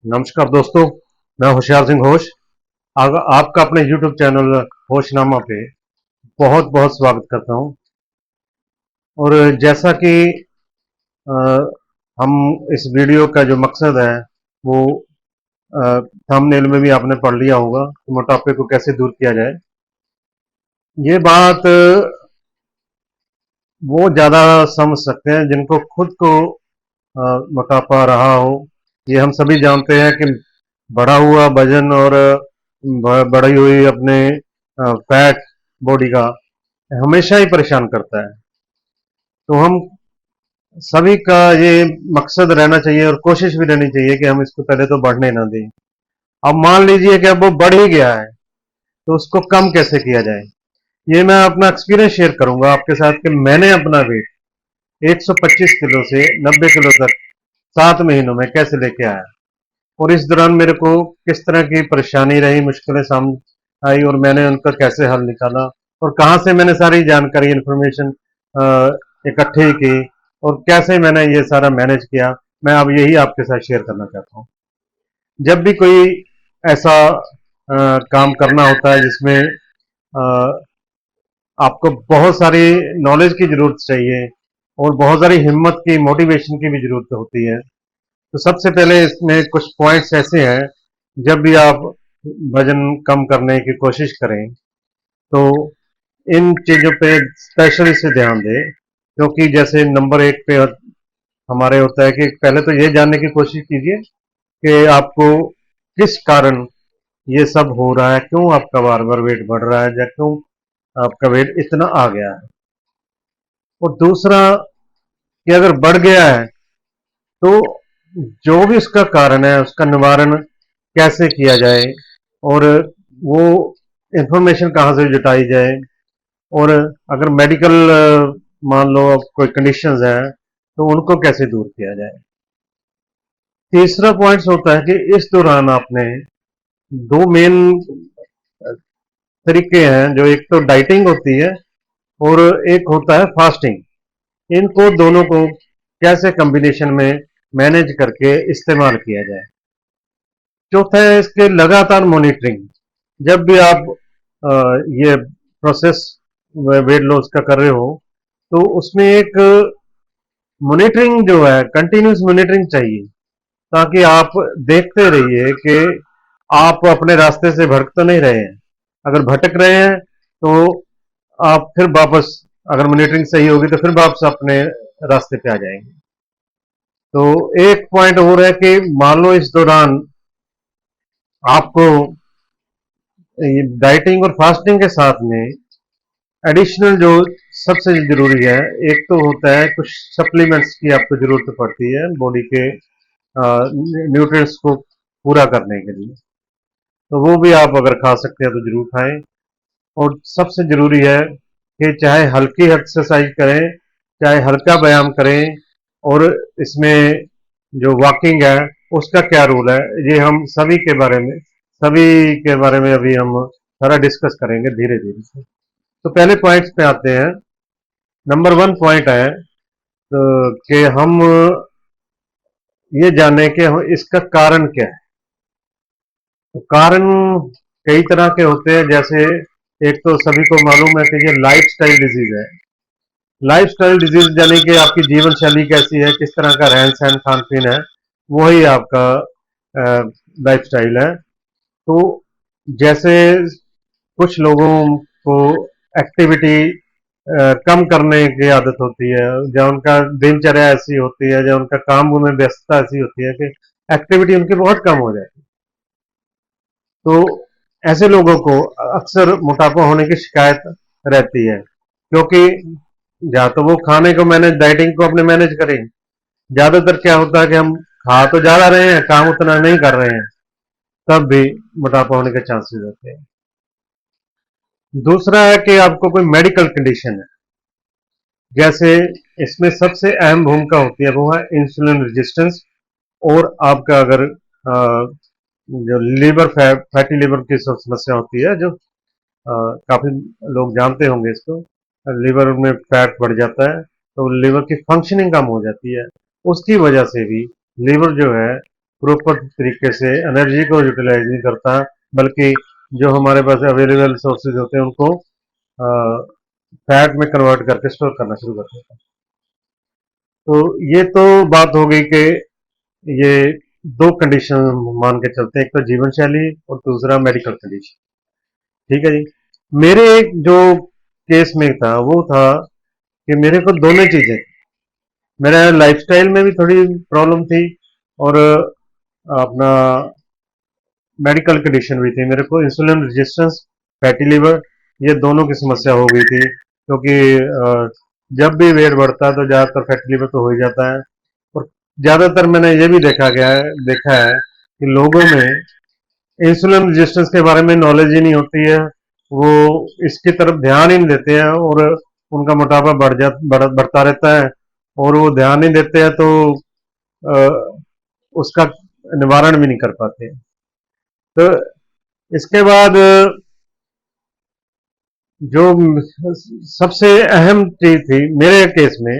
नमस्कार दोस्तों। मैं होशियार सिंह होश आपका अपने YouTube चैनल होशनामा पे बहुत बहुत स्वागत करता हूं। और जैसा कि अ, हम इस वीडियो का जो मकसद है वो थंबनेल में भी आपने पढ़ लिया होगा कि मोटापे को कैसे दूर किया जाए। ये बात वो ज़्यादा समझ सकते हैं जिनको खुद को मोटापा रहा हो। ये हम सभी जानते हैं कि बढ़ा हुआ वजन और बढ़ी हुई अपने फैट बॉडी का हमेशा ही परेशान करता है। तो हम सभी का ये मकसद रहना चाहिए और कोशिश भी रहनी चाहिए कि हम इसको पहले तो बढ़ने ना दें। अब मान लीजिए कि अब वो बढ़ ही गया है तो उसको कम कैसे किया जाए। ये मैं अपना एक्सपीरियंस शेयर करूंगा आपके साथ कि मैंने अपना वेट 125 किलो से 90 किलो तक 7 महीनों में कैसे लेके आया और इस दौरान मेरे को किस तरह की परेशानी रही, मुश्किलें सामने आई और मैंने उनका कैसे हल निकाला और कहाँ से मैंने सारी जानकारी इन्फॉर्मेशन इकट्ठी की और कैसे मैंने ये सारा मैनेज किया। मैं अब यही आपके साथ शेयर करना चाहता हूँ। जब भी कोई ऐसा काम करना होता है जिसमें आपको बहुत सारी नॉलेज की जरूरत चाहिए और बहुत सारी हिम्मत की, मोटिवेशन की भी जरूरत होती है, तो सबसे पहले इसमें कुछ पॉइंट्स ऐसे हैं। जब भी आप वजन कम करने की कोशिश करें तो इन चीज़ों पे स्पेशली से ध्यान दें, क्योंकि जैसे नंबर एक पे हमारे होता है कि पहले तो ये जानने की कोशिश कीजिए कि आपको किस कारण ये सब हो रहा है, क्यों आपका बार बार वेट बढ़ रहा है या क्यों आपका वेट इतना आ गया है। और दूसरा कि अगर बढ़ गया है तो जो भी उसका कारण है उसका निवारण कैसे किया जाए और वो इंफॉर्मेशन कहाँ से जुटाई जाए। और अगर मेडिकल मान लो अब कोई कंडीशंस है तो उनको कैसे दूर किया जाए। तीसरा पॉइंट होता है कि इस दौरान आपने दो मेन तरीके हैं, जो एक तो डाइटिंग होती है और एक होता है फास्टिंग। इनको दोनों को कैसे कॉम्बिनेशन में मैनेज करके इस्तेमाल किया जाए। चौथा है इसके लगातार मॉनिटरिंग। जब भी आप ये प्रोसेस वेट लॉस का कर रहे हो तो उसमें एक मॉनिटरिंग जो है, कंटिन्यूस मॉनिटरिंग चाहिए, ताकि आप देखते रहिए कि आप अपने रास्ते से भटक तो नहीं रहे हैं। अगर भटक रहे हैं तो आप फिर वापस, अगर मॉनिटरिंग सही होगी तो फिर वापस अपने रास्ते पे आ जाएंगे। तो एक पॉइंट और है कि मान लो इस दौरान आपको डाइटिंग और फास्टिंग के साथ में एडिशनल जो सबसे जरूरी है, एक तो होता है कुछ सप्लीमेंट्स की आपको जरूरत पड़ती है बॉडी के न्यूट्रिएंट्स को पूरा करने के लिए। तो वो भी आप अगर खा सकते हैं तो जरूर खाएं। और सबसे जरूरी है कि चाहे हल्की एक्सरसाइज करें, चाहे हल्का व्यायाम करें, और इसमें जो वॉकिंग है उसका क्या रोल है, ये हम सभी के बारे में अभी हम सारा डिस्कस करेंगे धीरे धीरे से। तो पहले पॉइंट्स पे आते हैं। नंबर वन पॉइंट है तो कि हम ये जाने कि इसका कारण क्या है। तो कारण कई तरह के होते हैं। जैसे एक तो सभी को मालूम है कि ये लाइफस्टाइल डिजीज है। लाइफस्टाइल डिजीज यानी कि आपकी जीवन शैली कैसी है, किस तरह का रहन सहन खान पीन है, वही आपका लाइफस्टाइल है। तो जैसे कुछ लोगों को एक्टिविटी कम करने की आदत होती है, या उनका दिनचर्या ऐसी होती है, या उनका काम में व्यस्तता ऐसी होती है कि एक्टिविटी उनकी बहुत कम हो जाती है। तो ऐसे लोगों को अक्सर मोटापा होने की शिकायत रहती है, क्योंकि या तो वो खाने को मैनेज, डाइटिंग को अपने मैनेज करें। ज्यादातर क्या होता है कि हम खा तो ज्यादा रहे हैं, काम उतना नहीं कर रहे हैं, तब भी मोटापा होने के चांसेस रहते हैं। दूसरा है कि आपको कोई मेडिकल कंडीशन है। जैसे इसमें सबसे अहम भूमिका होती है वो है इंसुलिन रेजिस्टेंस। और आपका अगर जो फैटी लिवर की समस्या होती है, जो काफी लोग जानते होंगे इसको, लिवर में फैट बढ़ जाता है तो लिवर की फंक्शनिंग कम हो जाती है। उसकी वजह से भी लिवर जो है प्रॉपर तरीके से एनर्जी को यूटिलाइज नहीं करता, बल्कि जो हमारे पास अवेलेबल सोर्सेज होते हैं उनको फैट में कन्वर्ट करके स्टोर करना शुरू कर देता है। तो ये तो बात हो गई कि ये दो कंडीशन मान के चलते हैं, एक तो जीवन शैली और दूसरा मेडिकल कंडीशन। ठीक है जी। मेरे एक जो केस में था वो था कि मेरे को दोनों चीजें, मेरा लाइफस्टाइल में भी थोड़ी प्रॉब्लम थी और अपना मेडिकल कंडीशन भी थी। मेरे को इंसुलिन रेजिस्टेंस, फैटी लिवर, ये दोनों की समस्या हो गई थी, क्योंकि जब भी वेट बढ़ता है तो ज़्यादातर फैटी लिवर तो हो ही जाता है। और ज़्यादातर मैंने ये भी देखा है कि लोगों में इंसुलिन रेजिस्टेंस के बारे में नॉलेज ही नहीं होती है, वो इसकी तरफ ध्यान ही नहीं देते हैं और उनका मोटापा बढ़ता रहता है, और वो ध्यान नहीं देते हैं तो अ, उसका निवारण भी नहीं कर पाते। तो इसके बाद जो सबसे अहम चीज थी मेरे केस में,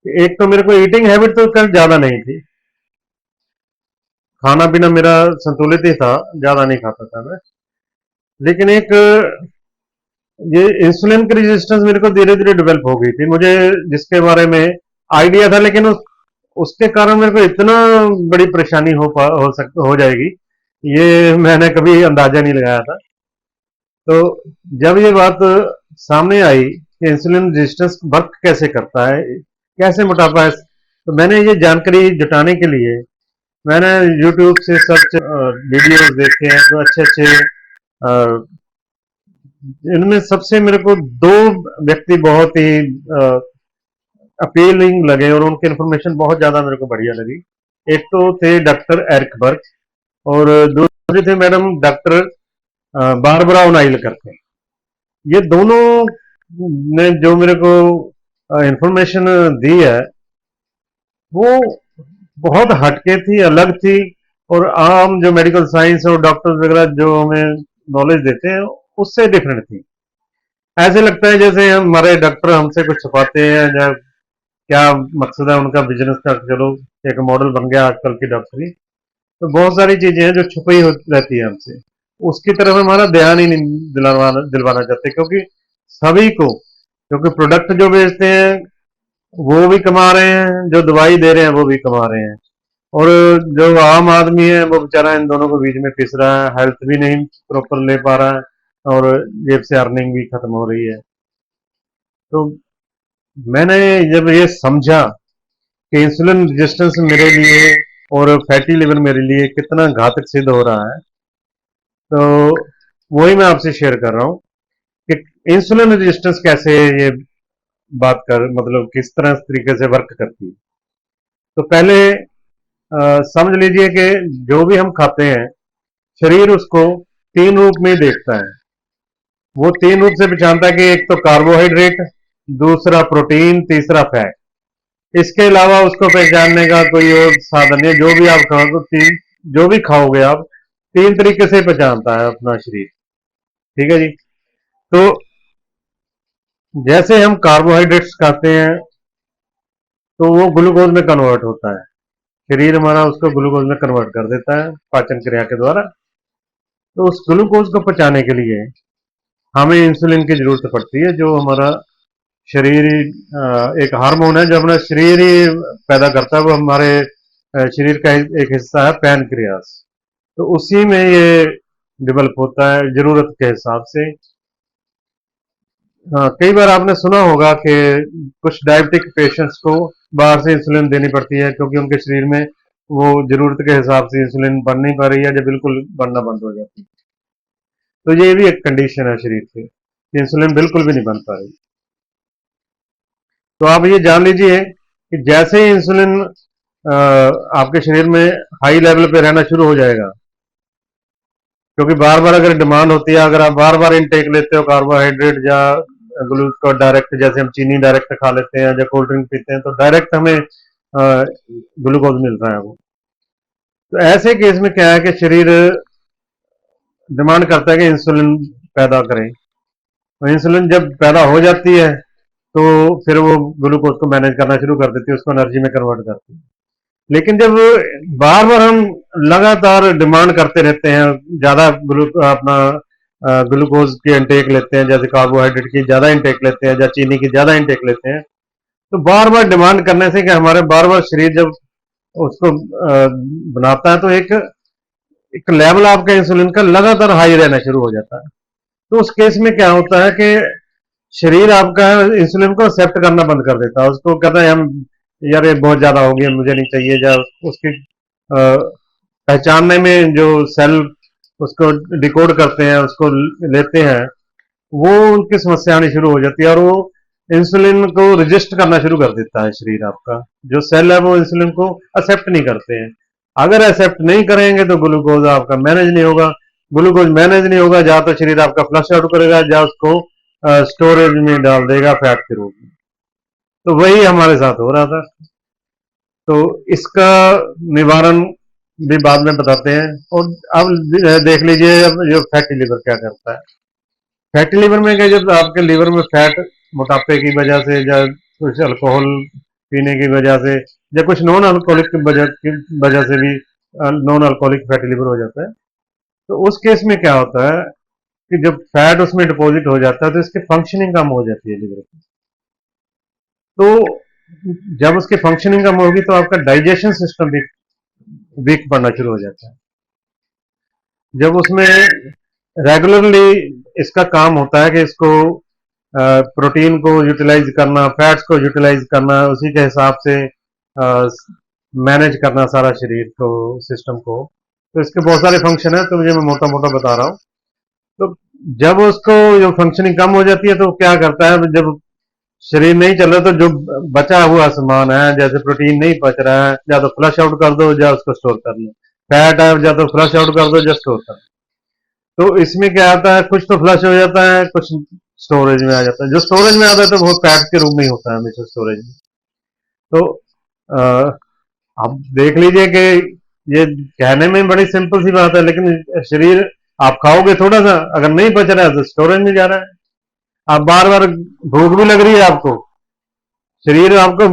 एक तो मेरे को ईटिंग हैबिट तो कल ज्यादा नहीं थी, खाना पीना मेरा संतुलित ही था, ज्यादा नहीं खाता था मैं। लेकिन एक ये इंसुलिन की रेजिस्टेंस मेरे को धीरे धीरे डेवलप हो गई थी, मुझे जिसके बारे में आइडिया था, लेकिन उसके कारण मेरे को इतना बड़ी परेशानी हो जाएगी, ये मैंने कभी अंदाजा नहीं लगाया था। तो जब ये बात सामने आई कि इंसुलिन रेजिस्टेंस वर्क कैसे करता है, कैसे मोटापा है, तो मैंने ये जानकारी जुटाने के लिए मैंने यूट्यूब से सर्च वीडियोस देखे हैं जो अच्छे अच्छे। इनमें सबसे मेरे को दो व्यक्ति बहुत ही अपीलिंग लगे और उनकी इन्फॉर्मेशन बहुत ज्यादा मेरे को बढ़िया लगी। एक तो थे डॉक्टर एरिक बर्ग और दूसरे थे मैडम डॉक्टर बारबरा ओनाइल करके। ये दोनों ने जो मेरे को इंफॉर्मेशन दी है वो बहुत हटके थी, अलग थी, और आम जो मेडिकल साइंस और डॉक्टर्स वगैरह जो हमें नॉलेज देते हैं उससे डिफरेंट थी। ऐसे लगता है जैसे हमारे डॉक्टर हमसे कुछ छुपाते हैं, या क्या मकसद है उनका बिजनेस का, चलो एक मॉडल बन गया आजकल की डॉक्टरी। तो बहुत सारी चीजें हैं जो छुपी रहती है हमसे, उसकी तरफ हमारा ध्यान ही नहीं दिलवाना चाहते, क्योंकि सभी को, क्योंकि प्रोडक्ट जो बेचते हैं वो भी कमा रहे हैं, जो दवाई दे रहे हैं वो भी कमा रहे हैं, और जो आम आदमी है वो बेचारा इन दोनों को बीच में पिस रहा है, हेल्थ भी नहीं प्रॉपर ले पा रहा है और जेब से अर्निंग भी खत्म हो रही है। तो मैंने जब ये समझा कि इंसुलिन रेजिस्टेंस मेरे लिए और फैटी लिवर मेरे लिए कितना घातक सिद्ध हो रहा है, तो वही मैं आपसे शेयर कर रहा हूँ कि इंसुलिन रेजिस्टेंस कैसे ये बात कर, मतलब किस तरह तरीके से वर्क करती है। तो पहले समझ लीजिए कि जो भी हम खाते हैं शरीर उसको तीन रूप में देखता है। वो तीन रूप से पहचानता है कि एक तो कार्बोहाइड्रेट, दूसरा प्रोटीन, तीसरा फैट। इसके अलावा उसको पहचानने का कोई और साधन नहीं है। जो भी आप खाओगे, तीन जो भी खाओगे आप, तीन तरीके से पहचानता है अपना शरीर। ठीक है जी। तो जैसे हम कार्बोहाइड्रेट्स खाते हैं तो वो ग्लूकोज में कन्वर्ट होता है, शरीर हमारा उसको ग्लूकोज में कन्वर्ट कर देता है पाचन क्रिया के द्वारा। तो उस ग्लूकोज को पचाने के लिए हमें इंसुलिन की जरूरत पड़ती है, जो हमारा शरीर एक हार्मोन है जो अपना शरीर ही पैदा करता है, वो हमारे शरीर का एक हिस्सा है पैनक्रियास। तो उसी में ये डेवलप होता है जरूरत के हिसाब से। कई बार आपने सुना होगा कि कुछ डायबिटिक पेशेंट्स को बाहर से इंसुलिन देनी पड़ती है, क्योंकि उनके शरीर में वो जरूरत के हिसाब से इंसुलिन बन नहीं पा रही है, या बिल्कुल बनना बंद हो जाती है। तो ये भी एक कंडीशन है शरीर की, इंसुलिन बिल्कुल भी नहीं बन पा रही। तो आप ये जान लीजिए कि जैसे ही इंसुलिन आपके शरीर में हाई लेवल पे रहना शुरू हो जाएगा, क्योंकि बार बार अगर डिमांड होती है, अगर आप बार बार इनटेक लेते हो कार्बोहाइड्रेट या ग्लूकोज डायरेक्ट, जैसे हम चीनी डायरेक्ट खा लेते हैं या कोल्ड ड्रिंक पीते हैं तो डायरेक्ट हमें ग्लूकोज मिल रहा है वो। तो ऐसे केस में क्या है कि शरीर डिमांड करता है कि इंसुलिन पैदा करें, और इंसुलिन जब पैदा हो जाती है तो फिर वो ग्लूकोज को मैनेज करना शुरू कर देती है, उसको एनर्जी में कन्वर्ट करती है। लेकिन जब बार बार हम लगातार डिमांड करते रहते हैं, ज्यादा अपना ग्लूकोज की इंटेक लेते हैं, जैसे कार्बोहाइड्रेट की ज्यादा इंटेक लेते हैं या चीनी की ज्यादा इंटेक लेते हैं, तो बार बार डिमांड करने से कि हमारे बार बार शरीर जब उसको बनाता है, तो एक एक लेवल आपका इंसुलिन का लगातार हाई रहना शुरू हो जाता है। तो उस केस में क्या होता है कि शरीर आपका इंसुलिन को एक्सेप्ट करना बंद कर देता है, उसको कहता है हम यार ये बहुत ज्यादा हो गया, मुझे नहीं चाहिए, या उसकी पहचानने में जो सेल उसको डिकोड करते हैं, उसको लेते हैं, वो उनकी समस्या आनी शुरू हो जाती है, और वो इंसुलिन को रजिस्ट करना शुरू कर देता है शरीर आपका। जो सेल है वो इंसुलिन को एक्सेप्ट नहीं करते हैं। अगर एक्सेप्ट नहीं करेंगे तो ग्लूकोज आपका मैनेज नहीं होगा, ग्लूकोज मैनेज नहीं होगा, या तो शरीर आपका फ्लश आउट करेगा, या उसको स्टोरेज में डाल देगा फैट के रूप में। तो वही हमारे साथ हो रहा था। तो इसका निवारण भी बाद में बताते हैं। और अब देख लीजिए अब जो फैटी लिवर क्या करता है। फैटी लिवर में क्या, जब आपके लिवर में फैट मोटापे की वजह से, या कुछ अल्कोहल पीने की वजह से, या कुछ नॉन अल्कोहलिक की वजह से भी नॉन अल्कोहलिक फैटी लिवर हो जाता है। तो उस केस में क्या होता है कि जब फैट उसमें डिपॉजिट हो जाता है, तो इसकी फंक्शनिंग कम हो जाती है लिवर की। तो जब उसकी फंक्शनिंग कम होगी, तो आपका डाइजेशन सिस्टम भी वीक पड़ना शुरू हो जाता है। जब उसमें रेगुलरली इसका काम होता है कि इसको प्रोटीन को यूटिलाइज करना, फैट्स को यूटिलाइज करना, उसी के हिसाब से मैनेज करना सारा शरीर को, सिस्टम को। तो इसके बहुत सारे फंक्शन है, तो मुझे मैं मोटा मोटा बता रहा हूँ। तो जब उसको जो फंक्शनिंग कम हो जाती है, तो क्या करता है, जब शरीर नहीं चल रहा, तो जो बचा हुआ सामान है, जैसे प्रोटीन नहीं पच रहा है, या तो फ्लश आउट कर दो या उसको स्टोर कर लो। फैट है, या तो फ्लश आउट कर दो या स्टोर कर दो। तो इसमें क्या आता है, कुछ तो फ्लश हो जाता है, कुछ स्टोरेज में आ जाता है। जो स्टोरेज में आता है, तो वो फैट के रूप में ही होता है हमेशा स्टोरेज में। तो आप देख लीजिए कि ये कहने में बड़ी सिंपल सी बात है, लेकिन शरीर, आप खाओगे थोड़ा सा, अगर नहीं बच रहा है तो स्टोरेज में जा रहा है। आप बार बार, भूख भी लग रही है आपको, शरीर आपको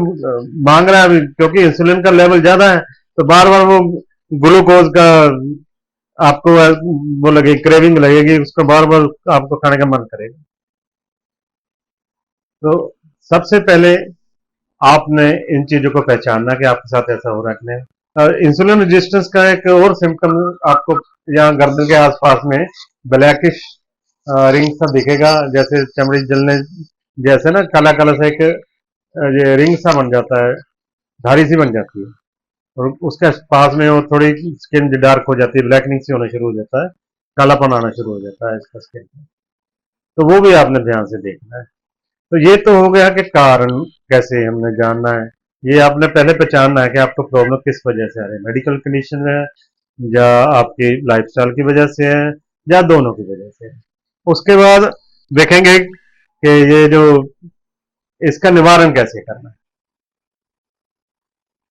मांग रहा है, क्योंकि इंसुलिन का लेवल ज्यादा है, तो बार बार वो ग्लूकोज का आपको वो लगेगी, क्रेविंग लगेगी, उसको बार बार आपको खाने का मन करेगा। तो सबसे पहले आपने इन चीजों को पहचानना कि आपके साथ ऐसा हो रहा है। इंसुलिन रेजिस्टेंस का एक और सिम्टम आपको यहाँ गर्दन के आसपास में ब्लैकिश रिंग सा दिखेगा, जैसे चमड़ी जलने जैसे ना, काला काला सा एक ये रिंग सा बन जाता है, धारी सी बन जाती है। और उसके पास में वो थोड़ी स्किन डार्क हो जाती है, ब्लैकनिंग सी होना शुरू हो जाता है, कालापन आना शुरू हो जाता है इसका स्किन में। तो वो भी आपने ध्यान से देखना है। तो ये तो हो गया कि कारण कैसे हमने जानना है। ये आपने पहले पहचानना है कि आपको प्रॉब्लम किस वजह से आ रही है, मेडिकल कंडीशन है, या आपकी लाइफस्टाइल की वजह से है, या दोनों की वजह से है। उसके बाद देखेंगे कि ये जो इसका निवारण कैसे करना है।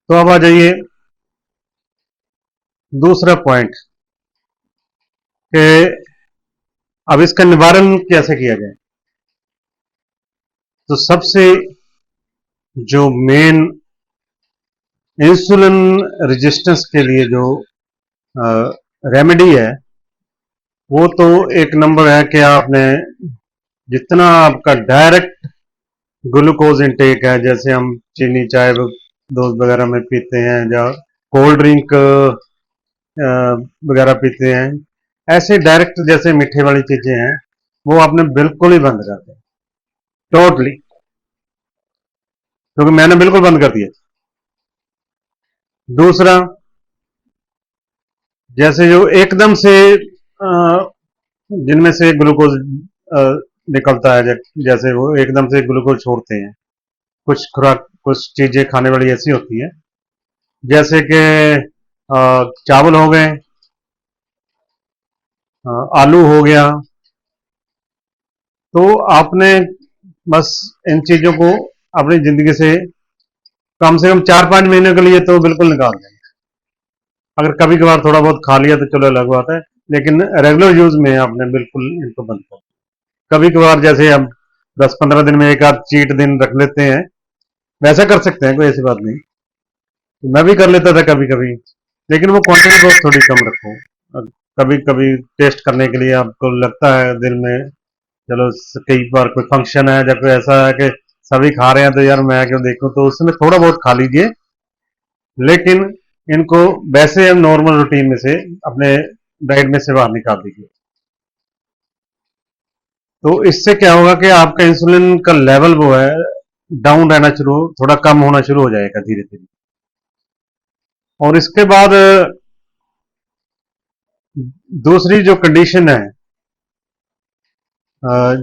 तो अब आ जाइए दूसरा पॉइंट, कि अब इसका निवारण कैसे किया जाए। तो सबसे जो मेन इंसुलिन रेजिस्टेंस के लिए जो रेमेडी है, वो तो एक नंबर है कि आपने जितना आपका डायरेक्ट ग्लूकोज इंटेक है, जैसे हम चीनी चाय दूध वगैरह में पीते हैं, या कोल्ड ड्रिंक वगैरह पीते हैं, ऐसे डायरेक्ट जैसे मीठे वाली चीजें हैं, वो आपने बिल्कुल ही बंद कर दें, टोटली। क्योंकि मैंने बिल्कुल बंद कर दिया। दूसरा, जैसे जो एकदम से जिनमें से ग्लूकोज निकलता है, जैसे वो एकदम से ग्लूकोज छोड़ते हैं, कुछ खुराक, कुछ चीजें खाने वाली ऐसी होती है, जैसे कि चावल हो गए, आलू हो गया। तो आपने बस इन चीजों को अपनी जिंदगी से कम 4-5 महीने के लिए तो बिल्कुल निकाल दें। अगर कभी कभार थोड़ा बहुत खा लिया तो चलो अलग बात है, लेकिन रेगुलर यूज में आपने बिल्कुल इनको बंद कर। कभी कभार जैसे हम 10-15 दिन में एक आध चीट दिन रख लेते हैं, वैसा कर सकते हैं, कोई ऐसी बात नहीं। मैं भी कर लेता था कभी कभी, लेकिन वो क्वांटिटी बहुत थोड़ी कम रखो। कभी कभी टेस्ट करने के लिए आपको लगता है दिल में, चलो कई बार कोई फंक्शन है या कोई ऐसा है कि सभी खा रहे हैं तो यार मैं क्यों देखूं, तो उसमें थोड़ा बहुत खा लीजिए। लेकिन इनको वैसे हम नॉर्मल रूटीन में से, अपने डाइट में से बाहर निकाल दीजिए। तो इससे क्या होगा कि आपका इंसुलिन का लेवल वो है डाउन रहना शुरू, थोड़ा कम होना शुरू हो जाएगा धीरे धीरे। और इसके बाद दूसरी जो कंडीशन है,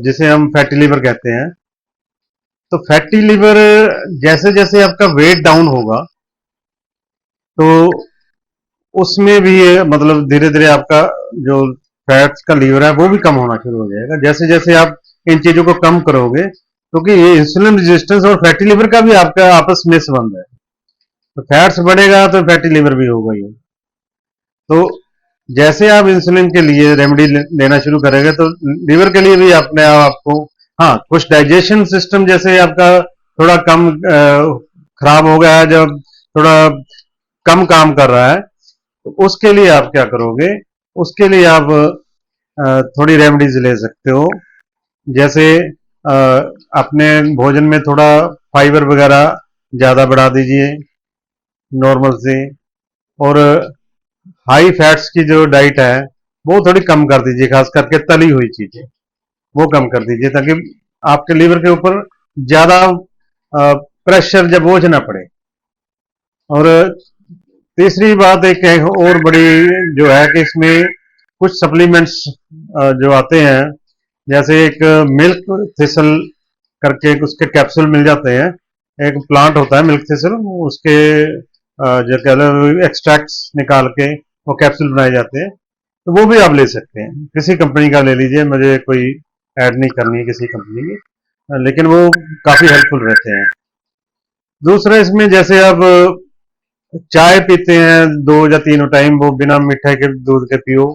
जिसे हम फैटी लिवर कहते हैं, तो फैटी लिवर जैसे जैसे आपका वेट डाउन होगा, तो उसमें भी ये मतलब धीरे धीरे आपका जो फैट्स का लीवर है वो भी कम होना शुरू हो जाएगा, जैसे जैसे आप इन चीजों को कम करोगे, क्योंकि ये इंसुलिन रेजिस्टेंस और फैटी लिवर का भी आपका आपस में संबंध है। तो फैट्स बढ़ेगा तो फैटी लिवर भी होगा ही। तो जैसे आप इंसुलिन के लिए रेमेडी लेना शुरू करेंगे, तो लीवर के लिए भी अपने आप आपको, हाँ, कुछ डाइजेशन सिस्टम जैसे आपका थोड़ा कम खराब हो गया है, जब थोड़ा कम काम कर रहा है, तो उसके लिए आप क्या करोगे, उसके लिए आप थोड़ी रेमेडीज ले सकते हो। जैसे अ, अपने भोजन में थोड़ा फाइबर वगैरह ज्यादा बढ़ा दीजिए नॉर्मल से, और हाई फैट्स की जो डाइट है वो थोड़ी कम कर दीजिए, खास करके तली हुई चीजें वो कम कर दीजिए, ताकि आपके लीवर के ऊपर ज्यादा प्रेशर जब बोझ ना पड़े। और तीसरी बात एक है और बड़ी, जो है कि इसमें कुछ सप्लीमेंट्स जो आते हैं, जैसे एक मिल्क थिसल करके उसके कैप्सूल मिल जाते हैं। एक प्लांट होता है मिल्क थिसल, उसके जो कह लो एक्सट्रैक्ट्स निकाल के वो कैप्सूल बनाए जाते हैं। तो वो भी आप ले सकते हैं, किसी कंपनी का ले लीजिए, मुझे कोई ऐड नहीं करनी है किसी कंपनी की, लेकिन वो काफी हेल्पफुल रहते हैं। दूसरा इसमें जैसे आप चाय पीते हैं 2 या 3 टाइम, वो बिना मिठाई के दूध के पियो,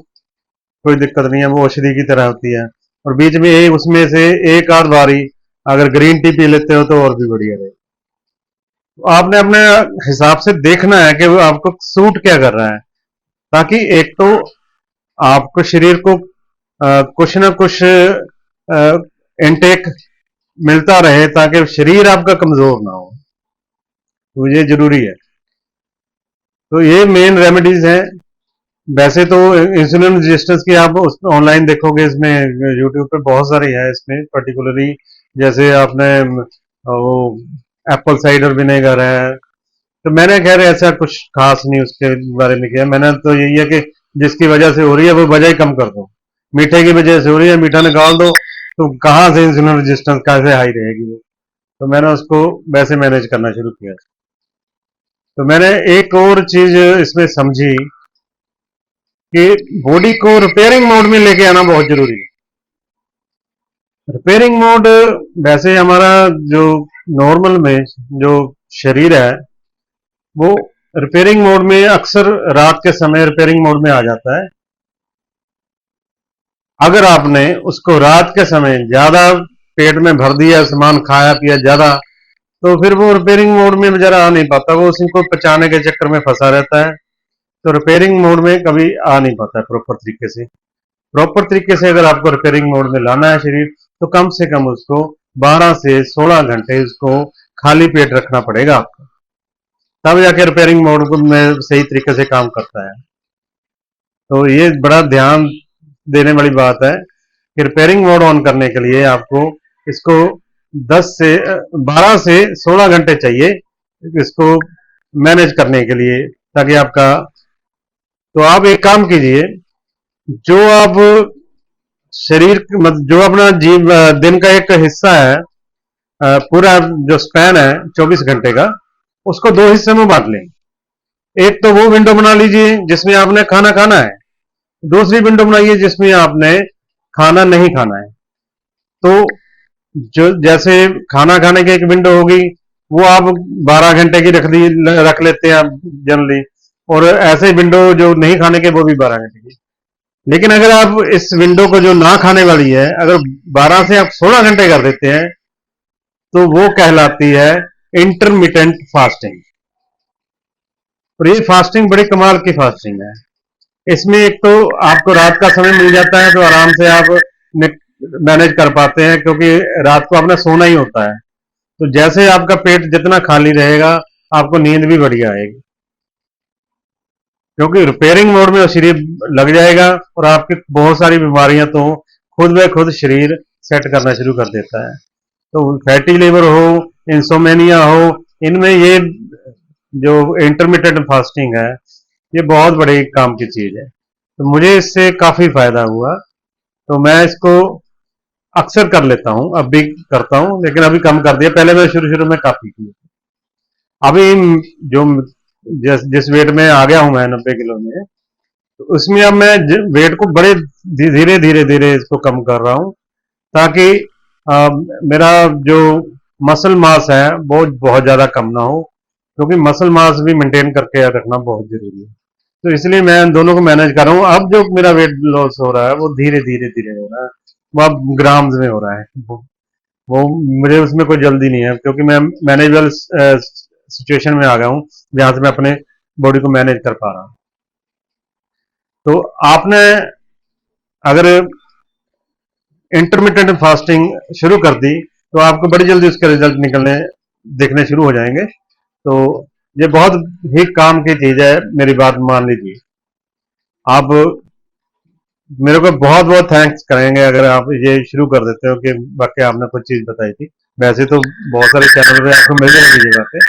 कोई दिक्कत नहीं है, वो औषधि की तरह होती है। और बीच में एक उसमें से एक आध बारी अगर ग्रीन टी पी लेते हो तो और भी बढ़िया रहे। तो आपने अपने हिसाब से देखना है कि वो आपको सूट क्या कर रहा है, ताकि एक तो आपको शरीर को कुछ ना कुछ इनटेक मिलता रहे, ताकि शरीर आपका कमजोर ना हो। तो ये जरूरी है। तो ये मेन रेमेडीज हैं। वैसे तो इंसुलिन रेजिस्टेंस की आप ऑनलाइन देखोगे, इसमें यूट्यूब पे बहुत सारी है, इसमें पर्टिकुलरली जैसे आपने वो एप्पल साइडर विनेगर है। तो मैंने खैर ऐसा कुछ खास नहीं उसके बारे में किया, मैंने तो यही है कि जिसकी वजह से हो रही है वो वजह ही कम कर दो। मीठे की वजह से हो रही है, मीठा निकाल दो, तो कहाँ से इंसुलिन रेजिस्टेंस कैसे हाई रहेगी वो। तो मैंने उसको वैसे मैनेज करना शुरू किया। तो मैंने एक और चीज इसमें समझी कि बॉडी को रिपेयरिंग मोड में लेके आना बहुत जरूरी है। रिपेयरिंग मोड, वैसे हमारा जो नॉर्मल में जो शरीर है वो रिपेयरिंग मोड में अक्सर रात के समय रिपेयरिंग मोड में आ जाता है। अगर आपने उसको रात के समय ज्यादा पेट में भर दिया, सामान खाया पिया ज्यादा, तो फिर वो रिपेयरिंग मोड में बेचारा आ नहीं पाता, वो उसी को पचाने के चक्कर में फंसा रहता है। तो रिपेयरिंग मोड में कभी आ नहीं पाता है प्रॉपर तरीके से। प्रॉपर तरीके से अगर आपको रिपेयरिंग मोड में लाना है शरीर, तो कम से कम उसको 12 से 16 घंटे उसको खाली पेट रखना पड़ेगा आपको, तब जाके रिपेयरिंग मोड में सही तरीके से काम करता है। तो ये बड़ा ध्यान देने वाली बात है कि रिपेयरिंग मोड ऑन करने के लिए आपको इसको 10 से 12 से 16 घंटे चाहिए इसको मैनेज करने के लिए, ताकि आपका, तो आप एक काम कीजिए, जो आप शरीर मतलब जो अपना जीव दिन का एक हिस्सा है, पूरा जो स्पैन है 24 घंटे का, उसको दो हिस्से में बांट लें। एक तो वो विंडो बना लीजिए जिसमें आपने खाना खाना है, दूसरी विंडो बनाइए जिसमें आपने खाना नहीं खाना है। तो जो जैसे खाना खाने की एक विंडो होगी, वो आप 12 घंटे की रख लेते हैं आप जनरली, और ऐसे विंडो जो नहीं खाने के वो भी 12 घंटे की। लेकिन अगर आप इस विंडो को जो ना खाने वाली है, अगर 12 से आप 16 घंटे कर देते हैं, तो वो कहलाती है इंटरमिटेंट फास्टिंग। और ये फास्टिंग बड़ी कमाल की फास्टिंग है। इसमें एक तो आपको रात का समय मिल जाता है, तो आराम से आप मैनेज कर पाते हैं, क्योंकि रात को आपने सोना ही होता है। तो जैसे आपका पेट जितना खाली रहेगा, आपको नींद भी बढ़िया आएगी, क्योंकि रिपेयरिंग मोड में शरीर लग जाएगा और आपकी बहुत सारी बीमारियां तो खुद ब खुद शरीर सेट करना शुरू कर देता है। तो फैटी लिवर हो, इंसोमेनिया हो, इनमें ये जो इंटरमीडिएट फास्टिंग है, ये बहुत बड़ी काम की चीज है। तो मुझे इससे काफी फायदा हुआ, तो मैं इसको अक्सर कर लेता हूँ, अब भी करता हूँ, लेकिन अभी कम कर दिया। पहले मैं शुरू शुरू में काफी की, अभी जो जिस वेट में आ गया हूं मैं 90 किलो में, तो उसमें अब मैं वेट को बड़े धीरे धीरे धीरे इसको कम कर रहा हूँ, ताकि मेरा जो मसल मास है वो बहुत ज्यादा कम ना हो, क्योंकि मसल मास भी मेंटेन करके रखना बहुत जरूरी है। तो इसलिए मैं दोनों को मैनेज कर रहा हूँ। अब जो मेरा वेट लॉस हो रहा है वो धीरे धीरे धीरे हो रहा है, वो अब ग्राम्स में हो रहा है। वो मुझे उसमें कोई जल्दी नहीं है, क्योंकि मैं मैनेजेबल सिचुएशन में आ गया हूँ, जहां से मैं अपने बॉडी को मैनेज कर पा रहा हूँ। तो आपने अगर इंटरमीडिएट फास्टिंग शुरू कर दी, तो आपको बड़ी जल्दी उसके रिजल्ट निकलने दिखने शुरू हो जाएंगे। तो ये बहुत ही काम की चीज है, मेरी बात मान लीजिए। आप मेरे को बहुत बहुत थैंक्स करेंगे अगर आप ये शुरू कर देते हो, कि वाकई आपने कुछ चीज बताई थी। वैसे तो बहुत सारे चैनल पे आपको मिल जाएगी ये बातें।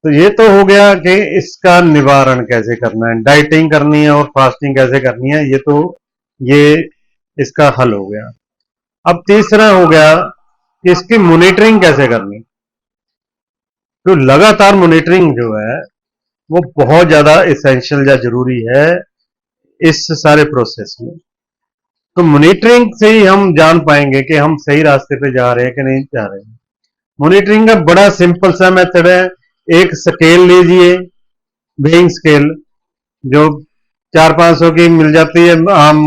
तो ये तो हो गया कि इसका निवारण कैसे करना है, डाइटिंग करनी है और फास्टिंग कैसे करनी है, ये इसका हल हो गया। अब तीसरा हो गया कि इसकी मॉनिटरिंग कैसे करनी। तो लगातार मॉनिटरिंग जो है वो बहुत ज्यादा इसेंशियल या जरूरी है इस सारे प्रोसेस में। तो मॉनिटरिंग से ही हम जान पाएंगे कि हम सही रास्ते पे जा रहे हैं कि नहीं जा रहे हैं। मॉनिटरिंग का बड़ा सिंपल सा मेथड है। एक स्केल लीजिए, वेइंग स्केल, जो 400-500 की मिल जाती है आम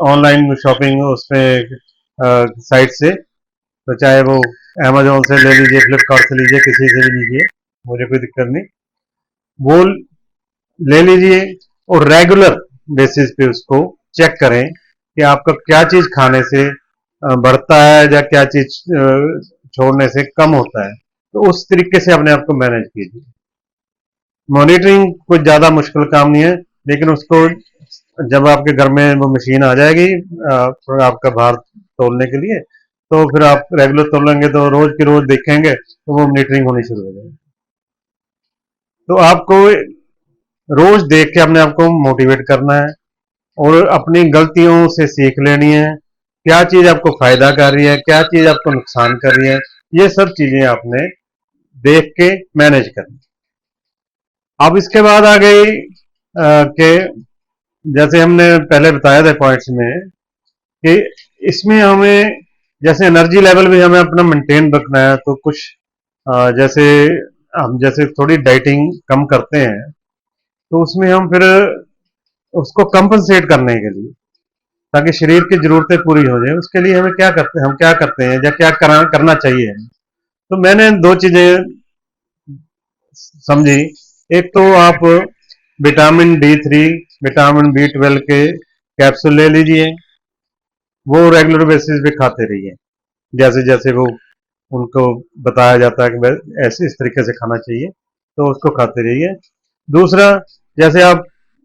ऑनलाइन शॉपिंग उसमें साइट से। तो चाहे वो अमेजोन से ले लीजिए, फ्लिपकार्ट से लीजिए, किसी से भी लीजिए, मुझे कोई दिक्कत नहीं। वो ले लीजिए और रेगुलर बेसिस पे उसको चेक करें कि आपका क्या चीज खाने से बढ़ता है या क्या चीज छोड़ने से कम होता है। तो उस तरीके से अपने आप को मैनेज कीजिए। मॉनिटरिंग कुछ ज्यादा मुश्किल काम नहीं है, लेकिन उसको जब आपके घर में वो मशीन आ जाएगी आपका भार तोलने के लिए, तो फिर आप रेगुलर तोलेंगे, तो रोज के रोज देखेंगे तो वो मॉनिटरिंग होनी शुरू हो जाएगी। तो आपको रोज देख के अपने आप को मोटिवेट करना है और अपनी गलतियों से सीख लेनी है। क्या चीज आपको फायदा कर रही है, क्या चीज आपको नुकसान कर रही है, ये सब चीजें आपने देख के मैनेज करनी। अब इसके बाद आ गई कि जैसे हमने पहले बताया था पॉइंट्स में, कि इसमें हमें जैसे एनर्जी लेवल भी हमें अपना मेंटेन रखना है। तो कुछ जैसे हम जैसे थोड़ी डाइटिंग कम करते हैं, तो उसमें हम फिर उसको कंपनसेट करने के लिए, ताकि शरीर की जरूरतें पूरी हो जाए, उसके लिए हम क्या करते हैं या क्या करना चाहिए। तो मैंने दो चीजें समझी। एक तो आप विटामिन D3, विटामिन B12 के कैप्सूल ले लीजिए, वो रेगुलर बेसिस पे खाते रहिए, जैसे जैसे वो उनको बताया जाता है कि ऐसे इस तरीके से खाना चाहिए, तो उसको खाते रहिए। दूसरा, जैसे आप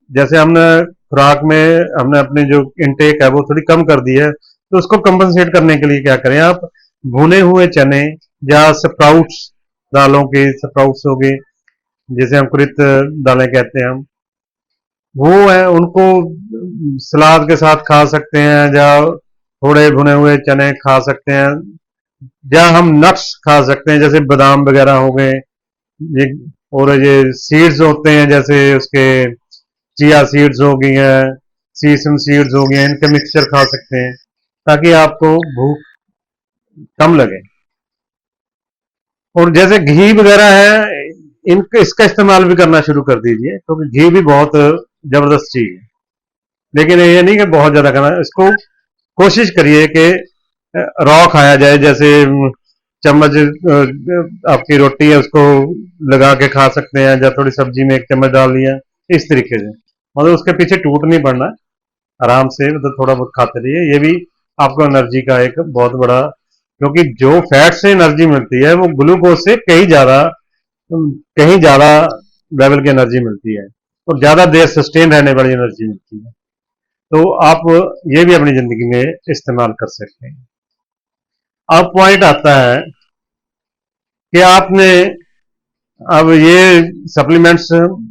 जैसे हमने खुराक में हमने अपनी जो इनटेक है वो थोड़ी कम कर दी है, तो उसको कंपनसेट करने के लिए क्या करें आप, भुने हुए चने या स्प्राउट्स, दालों के स्प्राउट्स हो गए, जिसे अंकुरित दालें कहते हैं हम, वो है उनको सलाद के साथ खा सकते हैं, या थोड़े भुने हुए चने खा सकते हैं, या हम नट्स खा सकते हैं, जैसे बादाम वगैरह हो गए, ये और ये सीड्स होते हैं, जैसे उसके चिया सीड्स हो गई हैं, सीसम सीड्स हो गए हैं, इनके मिक्सचर खा सकते हैं, ताकि आपको भूख कम लगे। और जैसे घी वगैरह है, इनका इसका इस्तेमाल भी करना शुरू कर दीजिए, क्योंकि घी भी बहुत जबरदस्त चीज है। लेकिन ये नहीं कि बहुत ज्यादा खाना, इसको कोशिश करिए कि रॉ खाया जाए, जैसे चम्मच आपकी रोटी है उसको लगा के खा सकते हैं, या थोड़ी सब्जी में एक चम्मच डाल लिया, इस तरीके से। मतलब उसके पीछे टूट नहीं पड़ना, आराम से मतलब थोड़ा बहुत खाते रहिए। ये भी आपको एनर्जी का एक बहुत बड़ा, क्योंकि जो फैट से एनर्जी मिलती है वो ग्लूकोज से कहीं ज्यादा लेवल की एनर्जी मिलती है, और ज्यादा देर सस्टेन रहने वाली एनर्जी मिलती है। तो आप ये भी अपनी जिंदगी में इस्तेमाल कर सकते हैं। अब पॉइंट आता है कि आपने अब ये सप्लीमेंट्स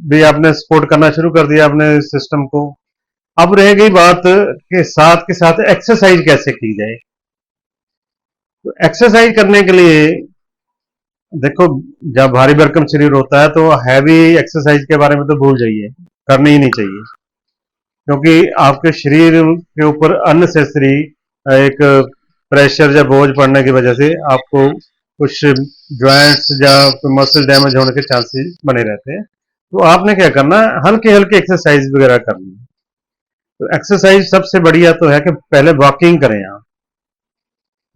भी आपने सपोर्ट करना शुरू कर दिया अपने सिस्टम को। अब रह गई बात के साथ एक्सरसाइज कैसे की जाए। तो एक्सरसाइज करने के लिए देखो, जब भारी भरकम शरीर होता है तो हैवी एक्सरसाइज के बारे में तो भूल जाइए, करनी ही नहीं चाहिए। क्योंकि आपके शरीर के ऊपर अननेसेसरी एक प्रेशर या बोझ पड़ने की वजह से आपको कुछ ज्वाइंट्स या मसल डैमेज होने के चांसेस बने रहते हैं। तो आपने क्या करना है, हल्के हल्के एक्सरसाइज वगैरह करनी है। तो एक्सरसाइज सबसे बढ़िया तो है कि पहले वॉकिंग करें आप।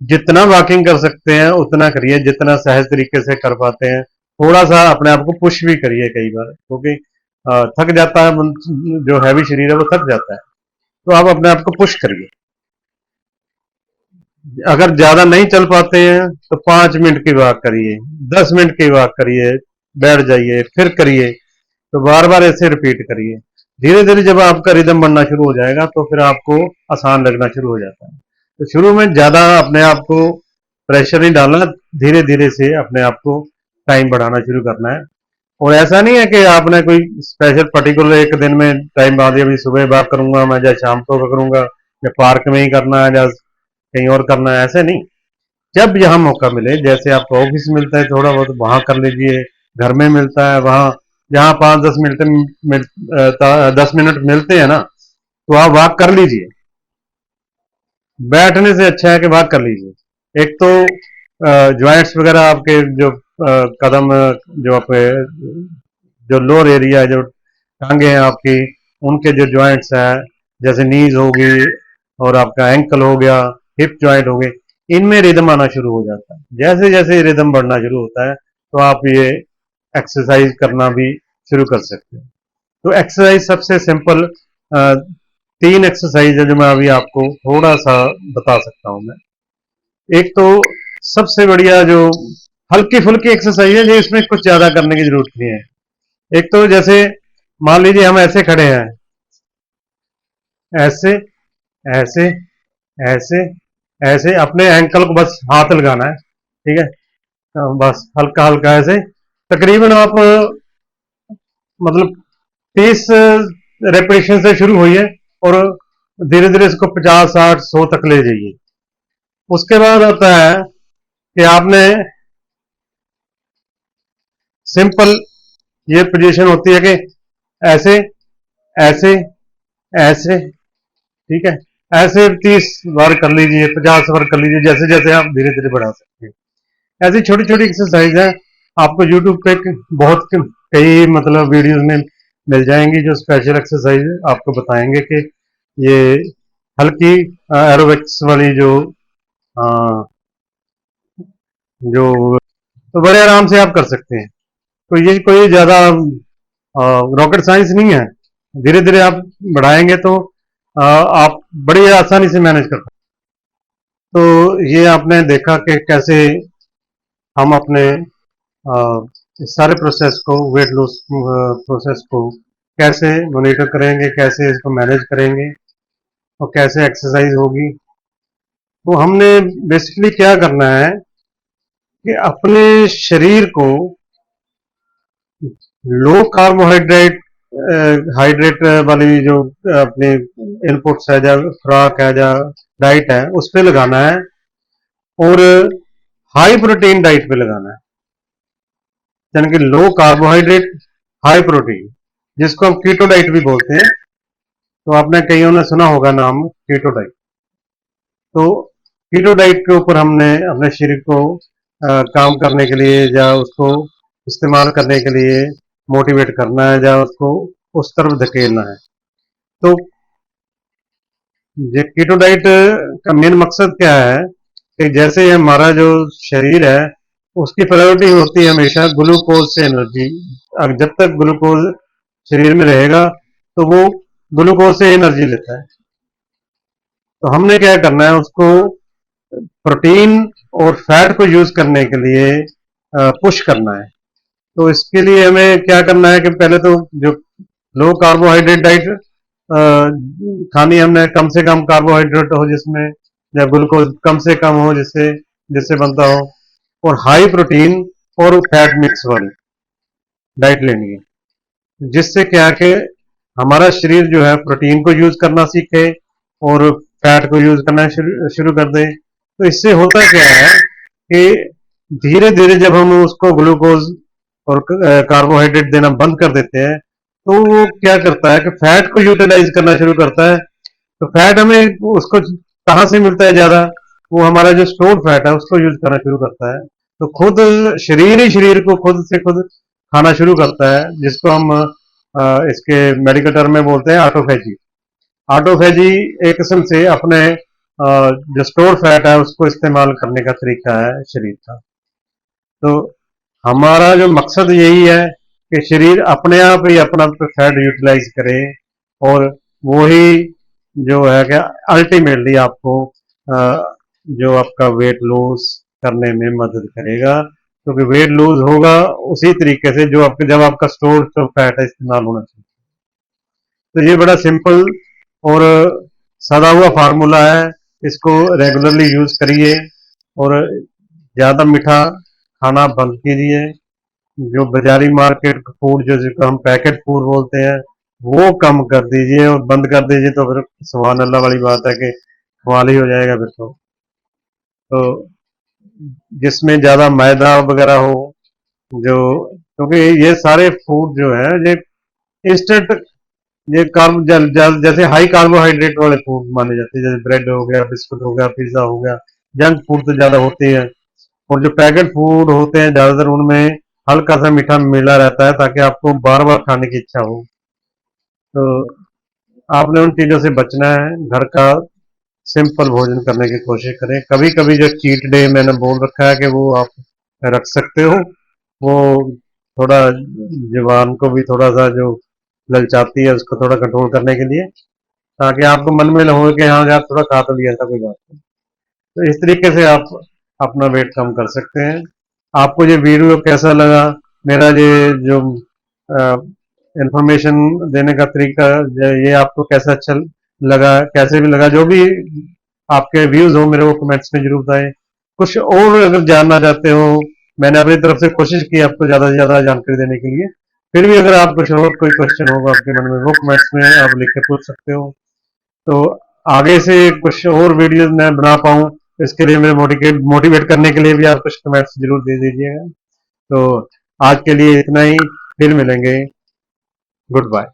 जितना वॉकिंग कर सकते हैं उतना करिए, जितना सहज तरीके से कर पाते हैं। थोड़ा सा अपने आप को पुश भी करिए कई बार, क्योंकि थक जाता है जो हैवी शरीर है वो थक जाता है। तो आप अपने आप को पुश करिए। अगर ज्यादा नहीं चल पाते हैं तो 5 मिनट की वॉक करिए, 10 मिनट की वॉक करिए, बैठ जाइए फिर करिए। तो बार बार ऐसे रिपीट करिए। धीरे धीरे जब आपका रिदम बनना शुरू हो जाएगा तो फिर आपको आसान लगना शुरू हो जाता है। तो शुरू में ज्यादा अपने आप को प्रेशर नहीं डालना, धीरे धीरे से अपने आप को टाइम बढ़ाना शुरू करना है। और ऐसा नहीं है कि आपने कोई स्पेशल पर्टिकुलर एक दिन में टाइम बांध दिया, अभी सुबह वॉक करूंगा मैं, या शाम को करूंगा, या पार्क में ही करना है, या कहीं और करना है, ऐसे नहीं। जब यहाँ मौका मिले, जैसे आपको ऑफिस मिलता है थोड़ा बहुत वहां कर लीजिए, घर में मिलता है वहां, जहां 5-10 मिनट मिलते हैं ना, तो आप वॉक कर लीजिए। बैठने से अच्छा है कि वॉक कर लीजिए। एक तो ज्वाइंट्स वगैरह आपके जो कदम, जो आपके जो लोअर एरिया है, जो टांगे हैं आपकी, उनके जो ज्वाइंट्स हैं, जैसे नीज होगी और आपका एंकल हो गया, हिप ज्वाइंट हो गए, इनमें रिदम आना शुरू हो जाता है। जैसे जैसे रिदम बढ़ना शुरू होता है तो आप ये एक्सरसाइज करना भी शुरू कर सकते हैं। तो एक्सरसाइज सबसे सिंपल 3 एक्सरसाइज है जो मैं अभी आपको थोड़ा सा बता सकता हूं मैं। एक तो सबसे बढ़िया जो हल्की फुल्की एक्सरसाइज है, जो इसमें कुछ ज्यादा करने की जरूरत नहीं है। एक तो जैसे मान लीजिए हम ऐसे खड़े हैं, ऐसे ऐसे ऐसे ऐसे अपने एंकल को बस हाथ लगाना है, ठीक है। बस हल्का हल्का ऐसे, तकरीबन आप मतलब 30 रेपिटेशन से शुरू हुई है, और धीरे धीरे इसको 50, 60, 100 तक ले जाइए। उसके बाद आता है कि आपने सिंपल ये पोजीशन होती है कि ऐसे ऐसे ऐसे, ठीक है। ऐसे 30 बार कर लीजिए, 50 बार कर लीजिए, जैसे जैसे आप धीरे धीरे बढ़ा सकते हैं। ऐसी छोटी छोटी एक्सरसाइज है, आपको यूट्यूब पे बहुत कई मतलब वीडियोस में मिल जाएंगी जो स्पेशल एक्सरसाइज आपको बताएंगे कि ये हल्की एरोबिक्स वाली अ, जो तो बड़े आराम से आप कर सकते हैं। तो ये कोई ज्यादा रॉकेट साइंस नहीं है। धीरे धीरे आप बढ़ाएंगे तो आप बड़ी आसानी से मैनेज कर सकते हैं। तो ये आपने देखा कि कैसे हम अपने इस सारे प्रोसेस को, वेट लॉस प्रोसेस को कैसे मॉनिटर करेंगे, कैसे इसको मैनेज करेंगे, और कैसे एक्सरसाइज होगी। तो हमने बेसिकली क्या करना है कि अपने शरीर को लो कार्बोहाइड्रेट हाइड्रेट वाली जो अपनी इनपुट्स है, या खुराक है, या डाइट है, उस पर लगाना है, और हाई प्रोटीन डाइट पे लगाना है। यानी कि लो कार्बोहाइड्रेट, हाई प्रोटीन, जिसको हम कीटो डाइट भी बोलते हैं। तो आपने कईयों ने सुना होगा नाम कीटो डाइट। तो कीटो डाइट के ऊपर हमने अपने शरीर को काम करने के लिए, या उसको इस्तेमाल करने के लिए मोटिवेट करना है, या उसको उस तरफ धकेलना है। तो ये कीटो डाइट का मेन मकसद क्या है कि जैसे ही हमारा जो शरीर है उसकी प्रायोरिटी होती है हमेशा ग्लूकोज से एनर्जी। जब तक ग्लूकोज शरीर में रहेगा तो वो ग्लूकोज से एनर्जी लेता है। तो हमने क्या करना है, उसको प्रोटीन और फैट को यूज करने के लिए पुश करना है। तो इसके लिए हमें क्या करना है कि पहले तो जो लो कार्बोहाइड्रेट डाइट खानी, हमने कम से कम कार्बोहाइड्रेट हो जिसमें, या ग्लूकोज कम से कम हो जिससे जिससे बनता हो, और हाई प्रोटीन और फैट मिक्स वाली डाइट लेनी है। जिससे क्या है कि हमारा शरीर जो है प्रोटीन को यूज करना सीखे और फैट को यूज करना शुरू कर दे। तो इससे होता क्या है कि धीरे धीरे जब हम उसको ग्लूकोज और कार्बोहाइड्रेट देना बंद कर देते हैं तो वो क्या करता है कि फैट को यूटिलाइज करना शुरू करता है। तो फैट हमें उसको कहाँ से मिलता है ज्यादा, वो हमारा जो स्टोर्ड फैट है उसको यूज करना शुरू करता है। तो खुद शरीर ही शरीर को खुद से खुद खाना शुरू करता है, जिसको हम इसके मेडिकल टर्म में बोलते हैं ऑटोफेजी। ऑटोफेजी एक किस्म से अपने जो स्टोर फैट है उसको इस्तेमाल करने का तरीका है शरीर का। तो हमारा जो मकसद यही है कि शरीर अपने आप ही अपना फैट यूटिलाइज करे, और वो ही जो है कि अल्टीमेटली आपको जो आपका वेट लूज करने में मदद करेगा, क्योंकि वेट लूज होगा उसी तरीके से जो आपके जब आपका स्टोर जो फैट है इस्तेमाल होना चाहिए। तो ये बड़ा सिंपल और सदा हुआ फार्मूला है, इसको रेगुलरली यूज करिए और ज़्यादा मीठा खाना बंद कीजिए। जो बाजारी मार्केट फूड जो जिसको हम पैकेट फूड बोलते हैं वो कम कर दीजिए और बंद कर दीजिए, तो फिर सुभान अल्लाह वाली बात है कि कमाल ही हो जाएगा फिर तो जिसमें ज़्यादा मैदा वगैरह हो, जो क्योंकि ये सारे फूड जो है ये इंस्टेंट, ये जैसे हाई कार्बोहाइड्रेट वाले फूड माने जाते हैं, जैसे ब्रेड हो गया, बिस्कुट हो गया, पिज्जा हो गया। जंक फूड तो ज्यादा होते हैं, और जो पैकेट फूड होते हैं ज्यादातर उनमें हल्का सा मीठा मिला रहता है ताकि आपको बार बार खाने की इच्छा हो। तो आपने उन चीजों से बचना है, घर का सिंपल भोजन करने की कोशिश करें। कभी कभी जो चीट डे मैंने बोल रखा है कि वो आप रख सकते हो, वो थोड़ा जुबान को भी थोड़ा सा जो ललचाती है उसको थोड़ा कंट्रोल करने के लिए, ताकि आपको मन में हो कि हाँ यार थोड़ा खा तो लिया, ऐसा कोई बात नहीं। तो इस तरीके से आप अपना वेट कम कर सकते हैं। आपको ये वीडियो कैसा लगा, मेरा ये जो इंफॉर्मेशन देने का तरीका, ये आपको कैसा अच्छा लगा, कैसे भी लगा, जो भी आपके व्यूज हो मेरे को कमेंट्स में जरूर बताएं। कुछ और अगर जानना चाहते हो, मैंने अपनी तरफ से कोशिश की आपको ज्यादा से ज्यादा जानकारी देने के लिए। फिर भी अगर आप कुछ और कोई क्वेश्चन होगा आपके मन में, वो कमेंट्स में आप लिख के पूछ सकते हो। तो आगे से कुछ और वीडियोस मैं बना पाऊँ, इसके लिए मेरे मोटिवेट करने के लिए भी आप कुछ कमेंट्स जरूर दे दीजिएगा। तो आज के लिए इतना ही, फिर मिलेंगे। Good bye.